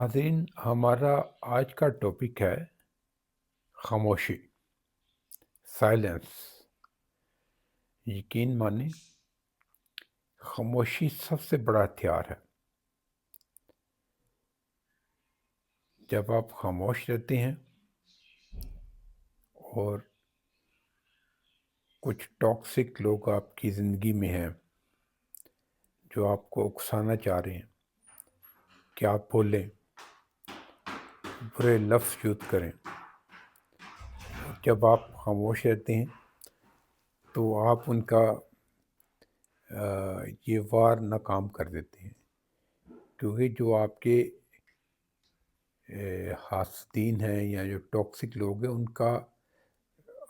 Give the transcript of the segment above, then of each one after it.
नाज़रीन, हमारा आज का टॉपिक है खामोशी, साइलेंस। यकीन माने, खामोशी सबसे बड़ा हथियार है। जब आप खामोश रहते हैं और कुछ टॉक्सिक लोग आपकी ज़िंदगी में हैं जो आपको उकसाना चाह रहे हैं कि आप बोलें, बुरे लफ्ज़ यूज़ करें, जब आप खामोश रहते हैं तो आप उनका ये वार नाकाम कर देते हैं, क्योंकि जो आपके हासदीन हैं या जो टॉक्सिक लोग हैं, उनका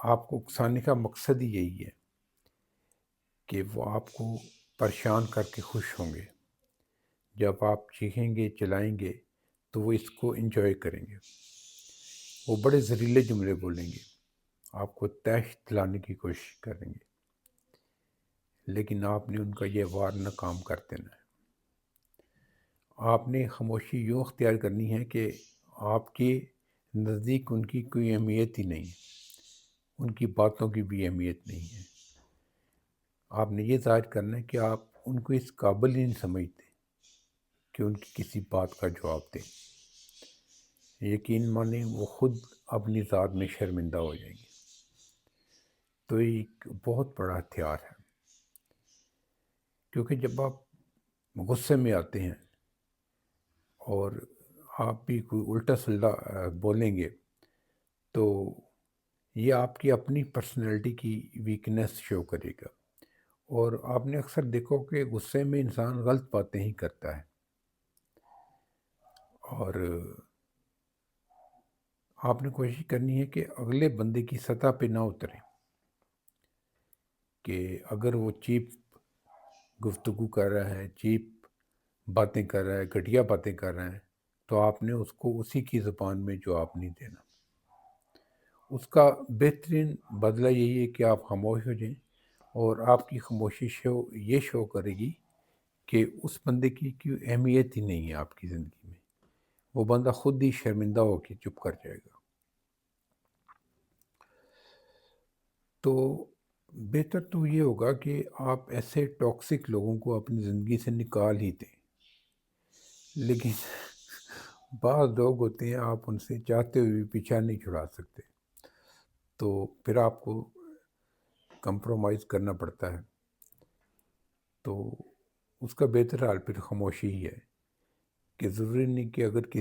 आपको उकसाने का मकसद ही यही है कि वो आपको परेशान करके खुश होंगे। जब आप चीखेंगे, चिल्लाएंगे, तो वो इसको एंजॉय करेंगे। वो बड़े ज़हरीले जुमले बोलेंगे, आपको तैश दिलाने की कोशिश करेंगे, लेकिन आपने उनका ये वार नाकाम कर देना है। आपने खामोशी यूँ अख्तियार करनी है कि आपके नज़दीक उनकी कोई अहमियत ही नहीं है, उनकी बातों की भी अहमियत नहीं है। आपने ये ज़ाहिर करना है कि आप उनको इस काबिल ही नहीं समझते कि उनकी किसी बात का जवाब दें। यकीन माने, वो खुद अपनी ज़ात में शर्मिंदा हो जाएंगे। तो ये एक बहुत बड़ा हथियार है, क्योंकि जब आप गुस्से में आते हैं और आप भी कोई उल्टा सुल्टा बोलेंगे, तो ये आपकी अपनी पर्सनैलिटी की वीकनेस शो करेगा। और आपने अक्सर देखो कि गुस्से में इंसान गलत बातें ही करता है, और आपने कोशिश करनी है कि अगले बंदे की सतह पे ना उतरें। कि अगर वो चीप गुफ्तगू कर रहा है, चीप बातें कर रहा है, घटिया बातें कर रहा है, तो आपने उसको उसी की ज़ुबान में जवाब नहीं देना। उसका बेहतरीन बदला यही है कि आप खामोश हो जाएं, और आपकी खामोशी ये शो करेगी कि उस बंदे की कोई अहमियत ही नहीं है आपकी ज़िंदगी में। वो बंदा खुद ही शर्मिंदा होकर चुप कर जाएगा। तो बेहतर तो ये होगा कि आप ऐसे टॉक्सिक लोगों को अपनी ज़िंदगी से निकाल ही दें। लेकिन बाज़ लोग होते हैं, आप उनसे चाहते हुए भी पीछा नहीं छुड़ा सकते, तो फिर आपको कंप्रोमाइज़ करना पड़ता है। तो उसका बेहतर हाल फिर खामोशी ही है, कि ज़रूरी नहीं कि अगर किसी